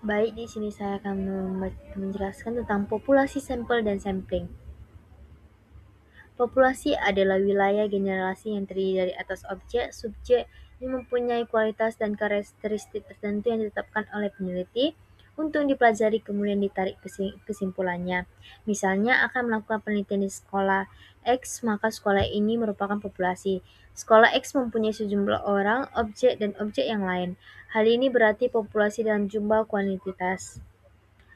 Baik, di sini saya akan menjelaskan tentang populasi sampel dan sampling. Populasi adalah wilayah generasi yang terdiri dari atas objek, subjek yang mempunyai kualitas dan karakteristik tertentu yang ditetapkan oleh peneliti untuk dipelajari kemudian ditarik kesimpulannya. Misalnya akan melakukan penelitian di sekolah X, maka sekolah ini merupakan populasi. Sekolah X mempunyai sejumlah orang, objek, dan objek yang lain. Hal ini berarti populasi dalam jumlah kuantitas.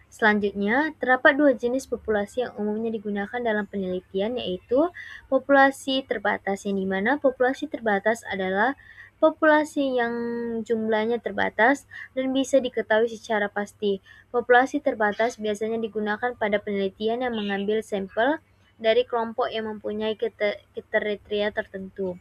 Selanjutnya, terdapat dua jenis populasi yang umumnya digunakan dalam penelitian, yaitu populasi terbatas, yang dimana populasi terbatas adalah populasi yang jumlahnya terbatas dan bisa diketahui secara pasti. Populasi terbatas biasanya digunakan pada penelitian yang mengambil sampel dari kelompok yang mempunyai kriteria tertentu.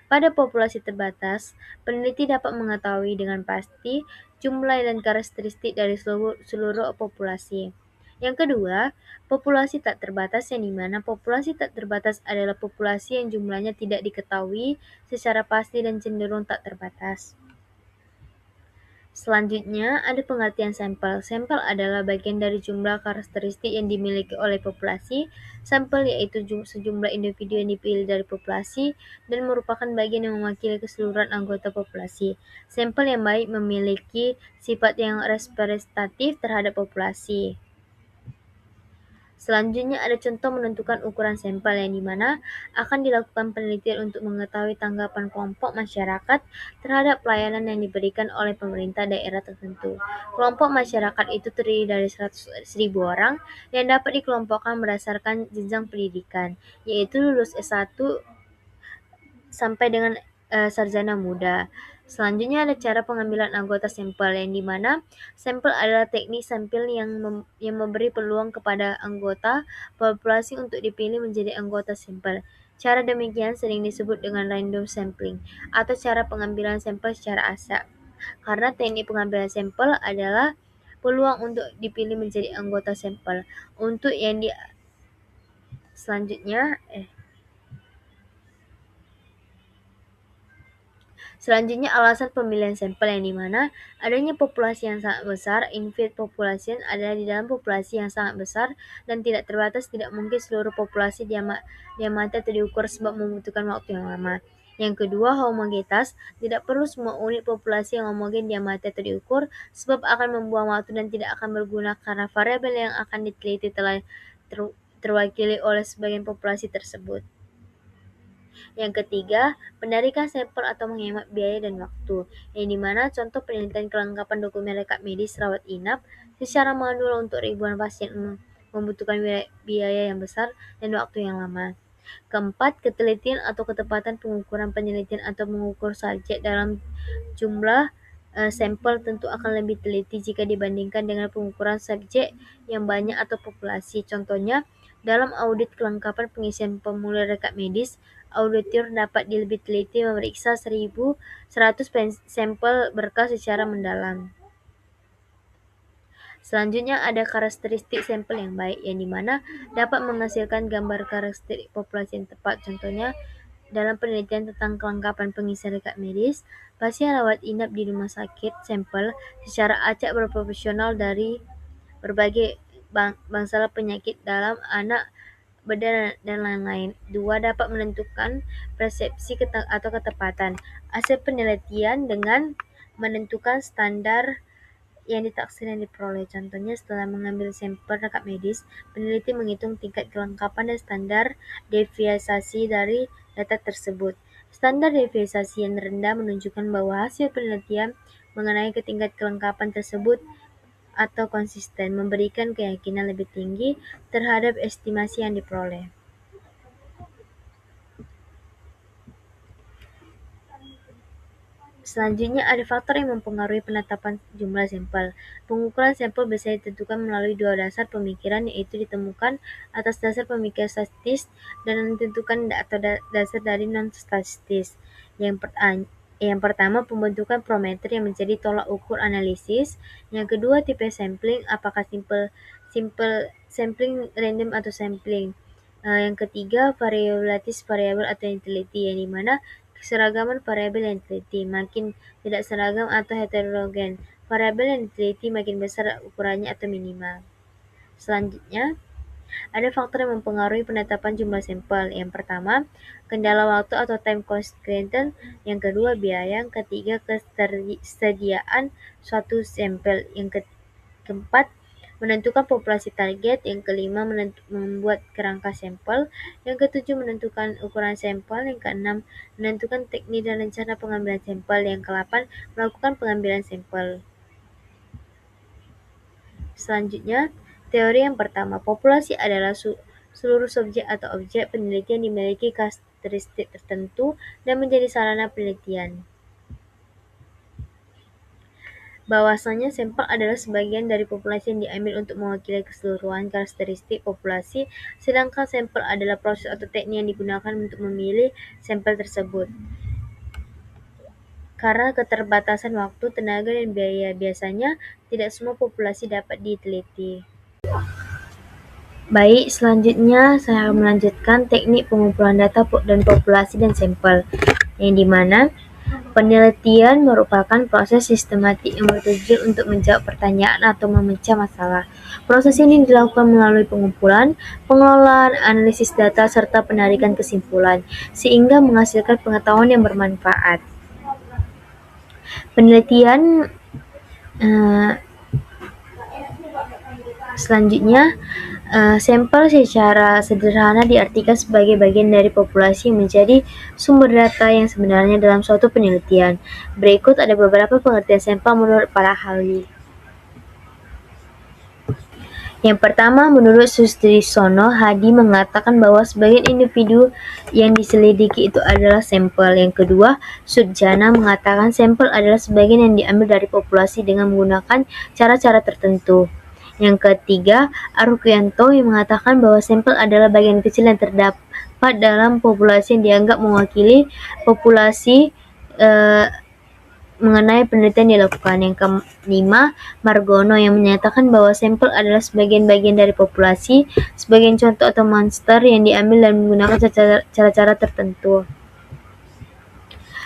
Pada populasi terbatas, peneliti dapat mengetahui dengan pasti jumlah dan karakteristik dari seluruh populasi. Yang kedua, populasi tak terbatas, yang dimana populasi tak terbatas adalah populasi yang jumlahnya tidak diketahui secara pasti dan cenderung tak terbatas. Selanjutnya, ada pengertian sampel. Sampel adalah bagian dari jumlah karakteristik yang dimiliki oleh populasi. Sampel yaitu sejumlah individu yang dipilih dari populasi dan merupakan bagian yang mewakili keseluruhan anggota populasi. Sampel yang baik memiliki sifat yang representatif terhadap populasi. Selanjutnya ada contoh menentukan ukuran sampel, yang dimana akan dilakukan penelitian untuk mengetahui tanggapan kelompok masyarakat terhadap pelayanan yang diberikan oleh pemerintah daerah tertentu. Kelompok masyarakat itu terdiri dari 100.000 orang yang dapat dikelompokkan berdasarkan jenjang pendidikan, yaitu lulus S1 sampai dengan sarjana muda. Selanjutnya ada cara pengambilan anggota sampel, yang dimana sampel adalah teknik sampel yang memberi peluang kepada anggota populasi untuk dipilih menjadi anggota sampel. Cara demikian sering disebut dengan random sampling atau cara pengambilan sampel secara acak. Karena teknik pengambilan sampel adalah peluang untuk dipilih menjadi anggota sampel. Untuk yang selanjutnya Selanjutnya, alasan pemilihan sampel, yang dimana adanya populasi yang sangat besar. Infinite population adalah di dalam populasi yang sangat besar dan tidak terbatas, tidak mungkin seluruh populasi diamati atau diukur sebab membutuhkan waktu yang lama. Yang kedua, homogenitas. Tidak perlu semua unit populasi yang homogen diamati atau diukur sebab akan membuang waktu dan tidak akan berguna karena variabel yang akan diteliti telah terwakili oleh sebagian populasi tersebut. Yang ketiga, penarikan sampel atau menghemat biaya dan waktu, yang dimana contoh penelitian kelengkapan dokumen rekap medis rawat inap secara manual untuk ribuan pasien membutuhkan biaya yang besar dan waktu yang lama. Keempat, ketelitian atau ketepatan pengukuran penelitian atau mengukur subjek dalam jumlah sampel tentu akan lebih teliti jika dibandingkan dengan pengukuran subjek yang banyak atau populasi. Contohnya, dalam audit kelengkapan pengisian formulir rekap medis, auditor dapat lebih teliti memeriksa 1.100 sampel berkas secara mendalam. Selanjutnya ada karakteristik sampel yang baik, yang dimana dapat menghasilkan gambar karakteristik populasi yang tepat. Contohnya, dalam penelitian tentang kelengkapan pengisian rekap medis, pasien rawat inap di rumah sakit sampel secara acak berproporsional dari berbagai bangsa penyakit dalam anak, bedah, dan lain-lain. Dua, dapat menentukan persepsi atau ketepatan hasil penelitian dengan menentukan standar yang ditaksir yang diperoleh. Contohnya, setelah mengambil sampel rekap medis, peneliti menghitung tingkat kelengkapan dan standar deviasi dari data tersebut. Standar deviasi yang rendah menunjukkan bahwa hasil penelitian mengenai tingkat kelengkapan tersebut atau konsisten, memberikan keyakinan lebih tinggi terhadap estimasi yang diperoleh. Selanjutnya ada faktor yang mempengaruhi penetapan jumlah sampel. Pengukuran sampel biasanya ditentukan melalui dua dasar pemikiran, yaitu ditemukan atas dasar pemikiran statistis dan ditentukan atau dasar dari non-statistis. Yang pertama, pembentukan parameter yang menjadi tolak ukur analisis. Yang kedua, tipe sampling, apakah simple sampling, random, atau sampling. Yang ketiga, variabilitas variabel atau yang teliti, yang dimana Keseragaman variabel yang diteliti makin tidak seragam atau heterogen. Variabel yang diteliti makin besar ukurannya atau minimal. Selanjutnya, ada faktor yang mempengaruhi penetapan jumlah sampel. Yang pertama, kendala waktu atau time constraint. Yang kedua, biaya. Yang ketiga, kesediaan suatu sampel. Yang keempat, menentukan populasi target. Yang kelima, membuat kerangka sampel. Yang ketujuh, menentukan ukuran sampel. Yang keenam, menentukan teknik dan rencana pengambilan sampel. Yang kedelapan, melakukan pengambilan sampel. Selanjutnya, teori yang pertama, populasi adalah seluruh subjek atau objek penelitian dimiliki karakteristik tertentu dan menjadi sarana penelitian. Bahwasanya sampel adalah sebagian dari populasi yang diambil untuk mewakili keseluruhan karakteristik populasi, sedangkan sampel adalah proses atau teknik yang digunakan untuk memilih sampel tersebut. Karena keterbatasan waktu, tenaga, dan biaya, biasanya tidak semua populasi dapat diteliti. Baik, selanjutnya saya akan melanjutkan teknik pengumpulan data dan populasi dan sampel, yang dimana penelitian merupakan proses sistematik yang bertujuan untuk menjawab pertanyaan atau memecah masalah. Proses ini dilakukan melalui pengumpulan, pengelolaan, analisis data, serta penarikan kesimpulan, sehingga menghasilkan pengetahuan yang bermanfaat. Penelitian selanjutnya, sampel secara sederhana diartikan sebagai bagian dari populasi yang menjadi sumber data yang sebenarnya dalam suatu penelitian. Berikut ada beberapa pengertian sampel menurut para ahli. Yang pertama, menurut Sustrisno Hadi mengatakan bahwa sebagian individu yang diselidiki itu adalah sampel. Yang kedua, Sudjana mengatakan sampel adalah sebagian yang diambil dari populasi dengan menggunakan cara-cara tertentu. Yang ketiga, Arukyanto yang mengatakan bahwa sampel adalah bagian kecil yang terdapat dalam populasi yang dianggap mewakili populasi mengenai penelitian dilakukan. Yang kelima, Margono yang menyatakan bahwa sampel adalah sebagian bagian dari populasi, sebagian contoh atau monster yang diambil dan menggunakan cara-cara tertentu.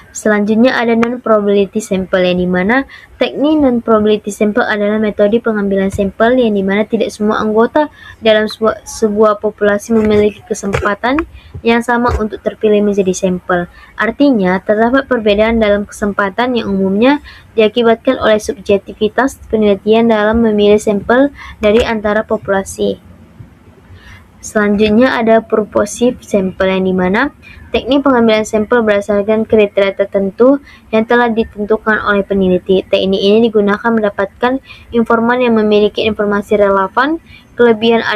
Selanjutnya ada non-probability sample, yang dimana teknik non-probability sample adalah metode pengambilan sampel yang dimana tidak semua anggota dalam sebuah populasi memiliki kesempatan yang sama untuk terpilih menjadi sampel. Artinya, terdapat perbedaan dalam kesempatan yang umumnya diakibatkan oleh subjektivitas penelitian dalam memilih sampel dari antara populasi. Selanjutnya ada purposive sample, yang dimana teknik pengambilan sampel berdasarkan kriteria tertentu yang telah ditentukan oleh peneliti. Teknik ini digunakan mendapatkan informan yang memiliki informasi relevan. Kelebihan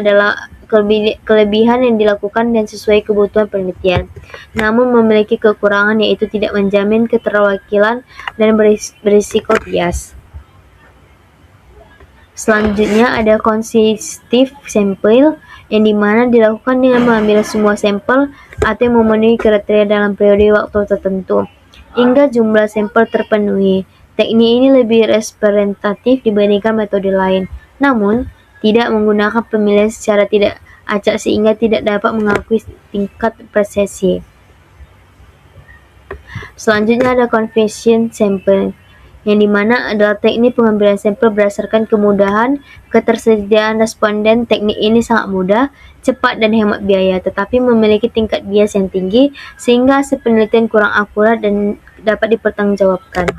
yang dilakukan dan sesuai kebutuhan penelitian, namun memiliki kekurangan yaitu tidak menjamin keterwakilan dan berisiko bias. Selanjutnya ada consistive sample, yang dimana dilakukan dengan mengambil semua sampel atau yang memenuhi kriteria dalam periode waktu tertentu hingga jumlah sampel terpenuhi. Teknik ini lebih representatif dibandingkan metode lain, namun tidak menggunakan pemilihan secara tidak acak sehingga tidak dapat mengakui tingkat presisi. Selanjutnya ada confession sample, yang dimana adalah teknik pengambilan sampel berdasarkan kemudahan ketersediaan responden. Teknik ini sangat mudah, cepat, dan hemat biaya, tetapi memiliki tingkat bias yang tinggi sehingga hasil penelitian kurang akurat dan dapat dipertanggungjawabkan.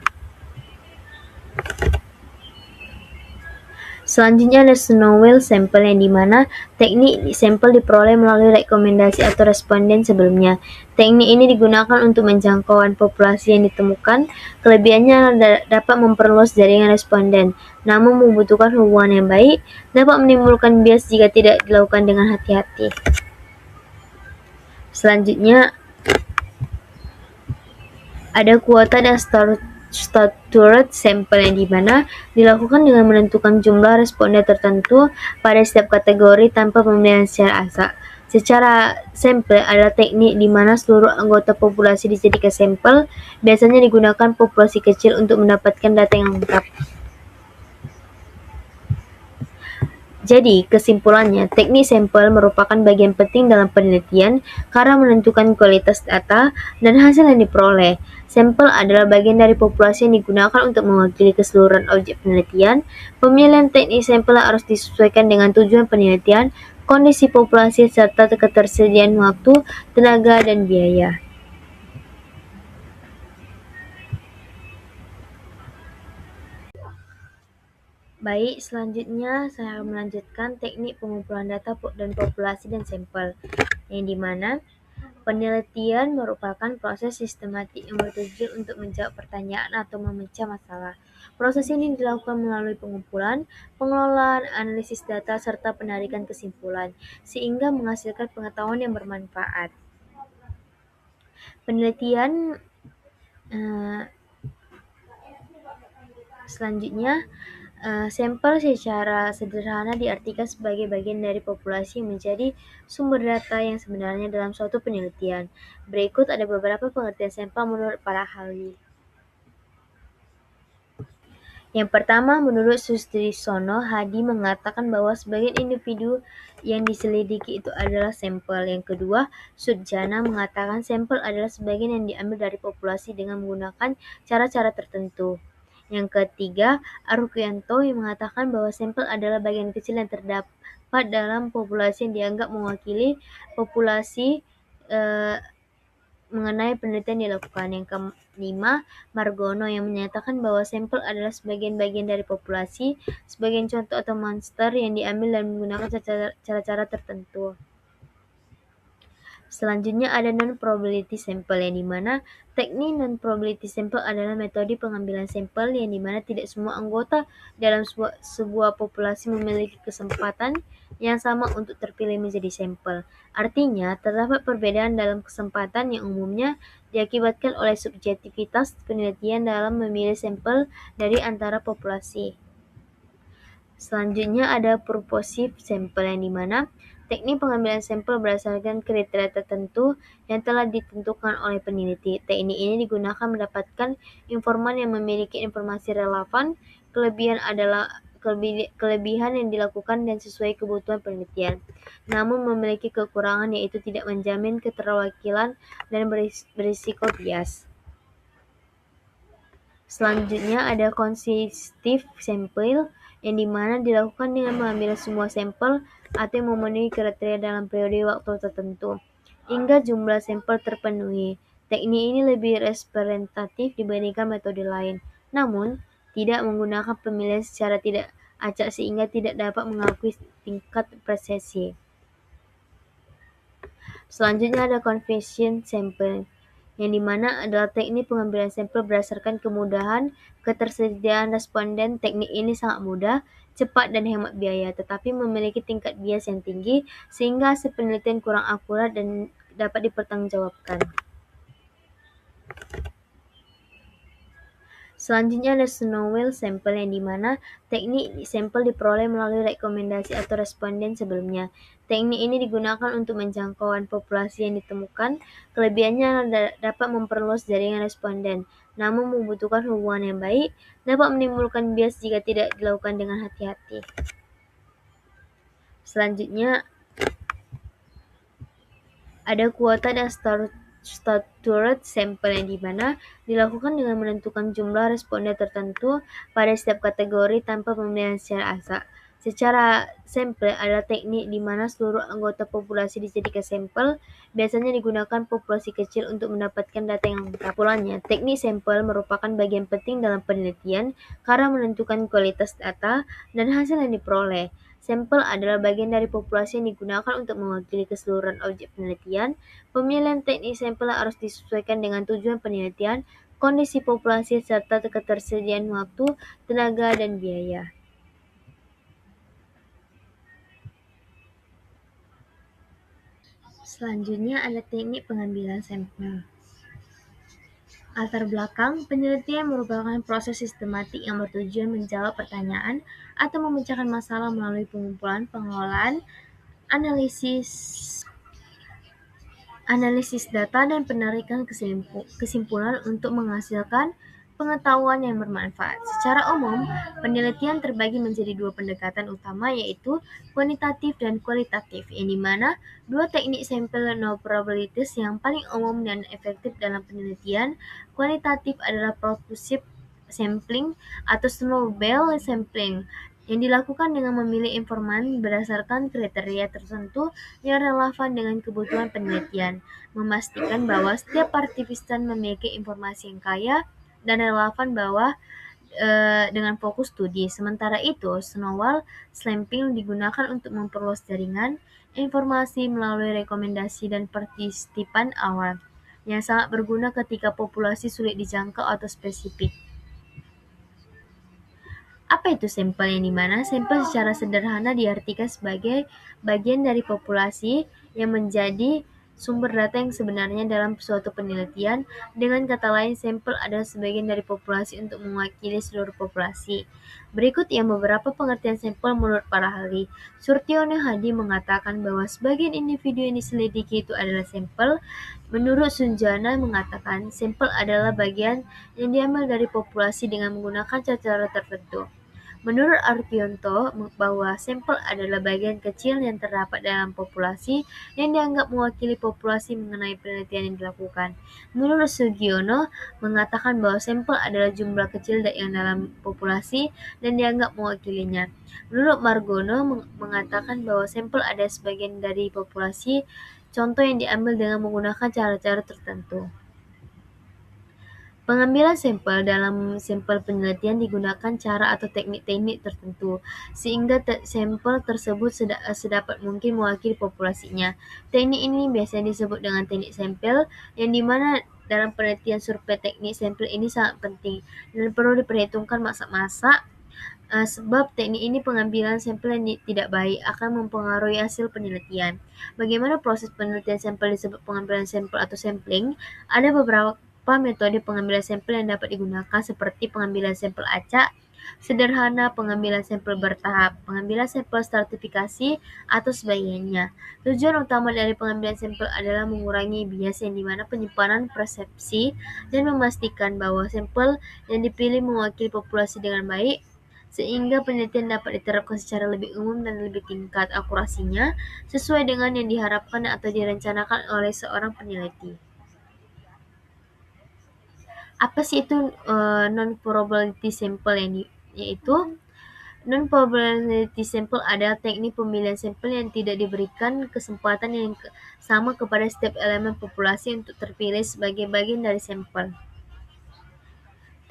Selanjutnya ada Snowball sample, yang dimana teknik sampel diperoleh melalui rekomendasi atau responden sebelumnya. Teknik ini digunakan untuk menjangkauan populasi yang ditemukan. Kelebihannya dapat memperluas jaringan responden, namun membutuhkan hubungan yang baik, dapat menimbulkan bias jika tidak dilakukan dengan hati-hati. Selanjutnya ada kuota dan structured sample, yang dimana dilakukan dengan menentukan jumlah responden tertentu pada setiap kategori tanpa pemilihan secara acak. Secara sampel adalah teknik di mana seluruh anggota populasi dijadikan sampel. Biasanya digunakan populasi kecil untuk mendapatkan data yang lengkap. Jadi, kesimpulannya, teknik sampel merupakan bagian penting dalam penelitian karena menentukan kualitas data dan hasil yang diperoleh. Sampel adalah bagian dari populasi yang digunakan untuk mewakili keseluruhan objek penelitian. Pemilihan teknik sampel harus disesuaikan dengan tujuan penelitian, kondisi populasi, serta ketersediaan waktu, tenaga, dan biaya. Baik, selanjutnya saya akan melanjutkan teknik pengumpulan data dan populasi dan sampel, yang dimana penelitian merupakan proses sistematik yang bertujuan untuk menjawab pertanyaan atau memecah masalah. Proses ini dilakukan melalui pengumpulan, pengelolaan, analisis data, serta penarikan kesimpulan, sehingga menghasilkan pengetahuan yang bermanfaat. Penelitian eh, selanjutnya, sampel secara sederhana diartikan sebagai bagian dari populasi yang menjadi sumber data yang sebenarnya dalam suatu penelitian. Berikut ada beberapa pengertian sampel menurut para ahli. Yang pertama, menurut Sustrisno Hadi mengatakan bahwa sebagian individu yang diselidiki itu adalah sampel. Yang kedua, Sudjana mengatakan sampel adalah sebagian yang diambil dari populasi dengan menggunakan cara-cara tertentu. Yang ketiga, Arukyanto yang mengatakan bahwa sampel adalah bagian kecil yang terdapat dalam populasi yang dianggap mewakili populasi eh, mengenai penelitian dilakukan. Yang kelima, Margono yang menyatakan bahwa sampel adalah sebagian bagian dari populasi, sebagian contoh atau monster yang diambil dan menggunakan cara-cara tertentu. Selanjutnya ada non-probability sample, yang dimana teknik non-probability sample adalah metode pengambilan sampel yang dimana tidak semua anggota dalam sebuah populasi memiliki kesempatan yang sama untuk terpilih menjadi sampel. Artinya, terdapat perbedaan dalam kesempatan yang umumnya diakibatkan oleh subjektivitas penelitian dalam memilih sampel dari antara populasi. Selanjutnya ada purposive sample, yang dimana teknik pengambilan sampel berdasarkan kriteria tertentu yang telah ditentukan oleh peneliti. Teknik ini digunakan mendapatkan informan yang memiliki informasi relevan. Kelebihan yang dilakukan dan sesuai kebutuhan penelitian, namun memiliki kekurangan yaitu tidak menjamin keterwakilan dan berisiko bias. Selanjutnya ada consistive sample, yang dimana dilakukan dengan mengambil semua sampel atau yang memenuhi kriteria dalam periode waktu tertentu, hingga jumlah sampel terpenuhi. Teknik ini lebih representatif dibandingkan metode lain, namun tidak menggunakan pemilihan secara tidak acak sehingga tidak dapat mengakui tingkat presisi. Selanjutnya ada confession sample, yang dimana adalah teknik pengambilan sampel berdasarkan kemudahan ketersediaan responden. Teknik ini sangat mudah, cepat, dan hemat biaya, tetapi memiliki tingkat bias yang tinggi sehingga hasil penelitian kurang akurat dan dapat dipertanggungjawabkan. Selanjutnya ada Snowball sample, yang dimana teknik sampel diperoleh melalui rekomendasi atau responden sebelumnya. Teknik ini digunakan untuk menjangkauan populasi yang ditemukan. Kelebihannya dapat memperluas jaringan responden, namun membutuhkan hubungan yang baik, dapat menimbulkan bias jika tidak dilakukan dengan hati-hati. Selanjutnya ada kuota dan structured sample, yang dimana dilakukan dengan menentukan jumlah responden tertentu pada setiap kategori tanpa pemilihan secara acak. Secara sampel adalah teknik di mana seluruh anggota populasi dijadikan sampel. Biasanya digunakan populasi kecil untuk mendapatkan data yang lengkap. Kesimpulannya, teknik sampel merupakan bagian penting dalam penelitian karena menentukan kualitas data dan hasil yang diperoleh. Sampel adalah bagian dari populasi yang digunakan untuk mewakili keseluruhan objek penelitian. Pemilihan teknik sampel harus disesuaikan dengan tujuan penelitian, kondisi populasi, serta ketersediaan waktu, tenaga, dan biaya. Selanjutnya ada teknik pengambilan sampel. Latar belakang penelitian merupakan proses sistematik yang bertujuan menjawab pertanyaan atau memecahkan masalah melalui pengumpulan, pengelolaan, analisis data, dan penarikan kesimpulan untuk menghasilkan Pengetahuan yang bermanfaat. Secara umum, penelitian terbagi menjadi dua pendekatan utama, yaitu kuantitatif dan kualitatif, yang dimana dua teknik sampel no probabilities yang paling umum dan efektif dalam penelitian. Kuantitatif adalah purposive sampling atau snowball sampling, yang dilakukan dengan memilih informan berdasarkan kriteria tertentu yang relevan dengan kebutuhan penelitian, memastikan bahwa setiap partisipan memiliki informasi yang kaya dan relevan dengan fokus studi. Sementara itu, snowball sampling digunakan untuk memperluas jaringan informasi melalui rekomendasi dan partisipan awal, yang sangat berguna ketika populasi sulit dijangkau atau spesifik. Apa itu sampel? Yang dimana sampel secara sederhana diartikan sebagai bagian dari populasi yang menjadi sumber data yang sebenarnya dalam suatu penelitian. Dengan kata lain, sampel adalah sebagian dari populasi untuk mewakili seluruh populasi. Berikut yang beberapa pengertian sampel menurut para ahli. Surtiono Hadi mengatakan bahwa sebagian individu yang diselidiki itu adalah sampel. Menurut Sunjana mengatakan sampel adalah bagian yang diambil dari populasi dengan menggunakan cara tertentu. Menurut Arpionto, bahwa sampel adalah bagian kecil yang terdapat dalam populasi yang dianggap mewakili populasi mengenai penelitian yang dilakukan. Menurut Sugiono, mengatakan bahwa sampel adalah jumlah kecil yang dalam populasi dan dianggap mewakilinya. Menurut Margono, mengatakan bahwa sampel adalah sebagian dari populasi, contoh yang diambil dengan menggunakan cara-cara tertentu. Pengambilan sampel. Dalam sampel penelitian digunakan cara atau teknik-teknik tertentu, sehingga sampel tersebut sedapat mungkin mewakili populasinya. Teknik ini biasanya disebut dengan teknik sampel, yang dimana dalam penelitian survei teknik sampel ini sangat penting dan perlu diperhitungkan masa-masa, sebab teknik ini pengambilan sampel yang tidak baik akan mempengaruhi hasil penelitian. Bagaimana proses penelitian sampel disebut pengambilan sampel atau sampling? Ada beberapa metode pengambilan sampel yang dapat digunakan, seperti pengambilan sampel acak, sederhana, pengambilan sampel bertahap, pengambilan sampel stratifikasi, atau sebagainya. Tujuan utama dari pengambilan sampel adalah mengurangi bias, yang dimana penyimpanan persepsi, dan memastikan bahwa sampel yang dipilih mewakili populasi dengan baik, sehingga penelitian dapat diterapkan secara lebih umum dan lebih tingkat akurasinya sesuai dengan yang diharapkan atau direncanakan oleh seorang peneliti. Apa sih itu non-probability sample? Yaitu non-probability sample adalah teknik pemilihan sampel yang tidak diberikan kesempatan yang sama kepada setiap elemen populasi untuk terpilih sebagai bagian dari sampel.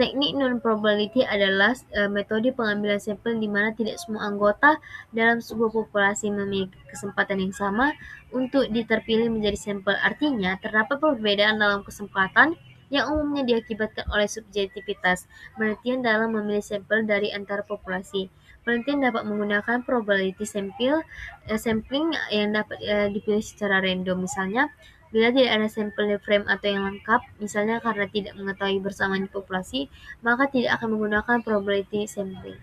Teknik non-probability adalah metode pengambilan sampel di mana tidak semua anggota dalam sebuah populasi memiliki kesempatan yang sama untuk diterpilih menjadi sampel. Artinya, terdapat perbedaan dalam kesempatan yang umumnya diakibatkan oleh subjektivitas penelitian dalam memilih sampel dari antara populasi. Penelitian dapat menggunakan probability sampling yang dapat dipilih secara random. Misalnya, bila tidak ada sampel frame atau yang lengkap, misalnya karena tidak mengetahui bersamaan populasi, maka tidak akan menggunakan probability sampling.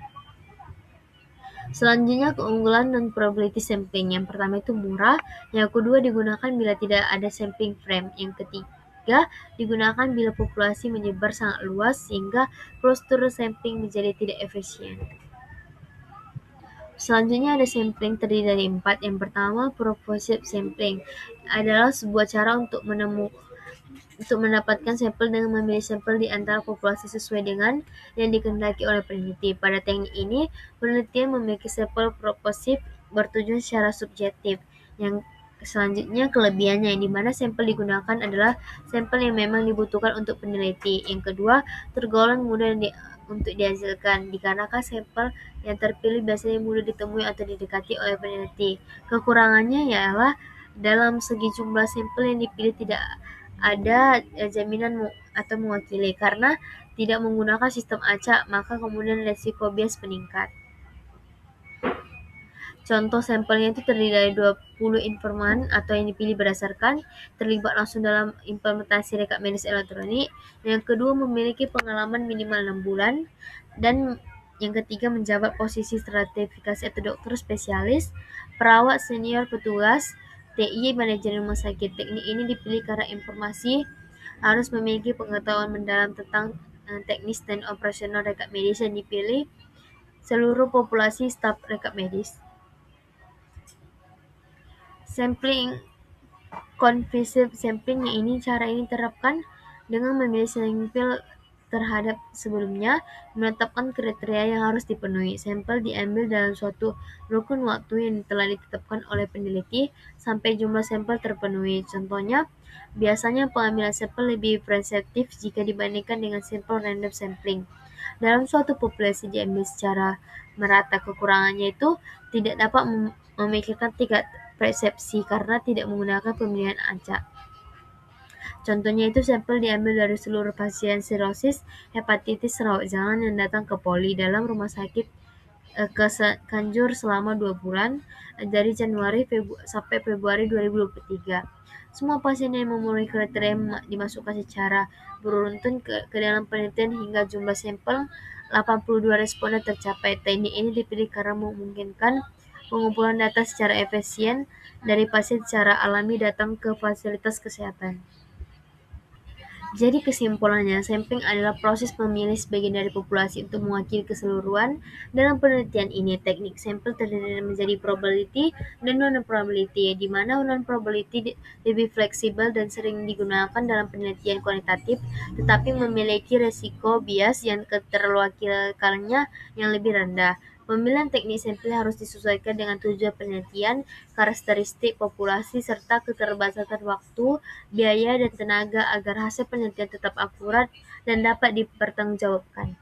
Selanjutnya, keunggulan non-probability sampling. Yang pertama itu murah, yang kedua digunakan bila tidak ada sampling frame, yang ketiga digunakan bila populasi menyebar sangat luas sehingga prosedur sampling menjadi tidak efisien. Selanjutnya ada sampling terdiri dari 4. Yang pertama, purposive sampling adalah sebuah cara untuk mendapatkan sampel dengan memilih sampel di antara populasi sesuai dengan yang dikehendaki oleh peneliti. Pada teknik ini, penelitian memiliki sampel purposive bertujuan secara subjektif. Yang selanjutnya kelebihannya, yang dimana sampel digunakan adalah sampel yang memang dibutuhkan untuk peneliti. Yang kedua, tergolong mudah untuk dihasilkan, dikarenakan sampel yang terpilih biasanya mudah ditemui atau didekati oleh peneliti. Kekurangannya ialah dalam segi jumlah sampel yang dipilih tidak ada jaminan atau mewakili. Karena tidak menggunakan sistem acak, maka kemudian resiko bias meningkat. Contoh sampelnya itu terdiri dari 20 informan atau yang dipilih berdasarkan terlibat langsung dalam implementasi rekap medis elektronik. Yang kedua, memiliki pengalaman minimal 6 bulan. Dan yang ketiga, menjabat posisi stratifikasi atau dokter spesialis, perawat senior, petugas TI, manajer rumah sakit. Teknik ini dipilih karena informasi harus memiliki pengetahuan mendalam tentang teknis dan operasional rekap medis yang dipilih seluruh populasi staf rekap medis. Sampling Conclusive sampling cara ini diterapkan dengan memilih sampel terhadap sebelumnya, menetapkan kriteria yang harus dipenuhi. Sampel diambil dalam suatu rukun waktu yang telah ditetapkan oleh peneliti sampai jumlah sampel terpenuhi. Contohnya, biasanya pengambilan sampel lebih presentif jika dibandingkan dengan sampel random sampling. Dalam suatu populasi diambil secara merata, kekurangannya itu tidak dapat memikirkan tingkat persepsi karena tidak menggunakan pemilihan acak. Contohnya itu sampel diambil dari seluruh pasien sirosis hepatitis rawat jalan yang datang ke Poli dalam rumah sakit ke Kanjur selama 2 bulan dari Januari sampai Februari 2023. Semua pasien yang memenuhi kriteria dimasukkan secara beruntun ke dalam penelitian hingga jumlah sampel 82 responden tercapai. Teknik ini dipilih karena memungkinkan pengumpulan data secara efisien dari pasien secara alami datang ke fasilitas kesehatan. Jadi kesimpulannya, sampling adalah proses memilih sebagian dari populasi untuk mewakili keseluruhan. Dalam penelitian ini, teknik sampel terdiri menjadi probability dan non-probability, di mana non-probability lebih fleksibel dan sering digunakan dalam penelitian kuantitatif, tetapi memiliki resiko bias yang keterwakilannya yang lebih rendah. Pemilihan teknik sampel harus disesuaikan dengan tujuan penelitian, karakteristik populasi, serta keterbatasan waktu, biaya, dan tenaga agar hasil penelitian tetap akurat dan dapat dipertanggungjawabkan.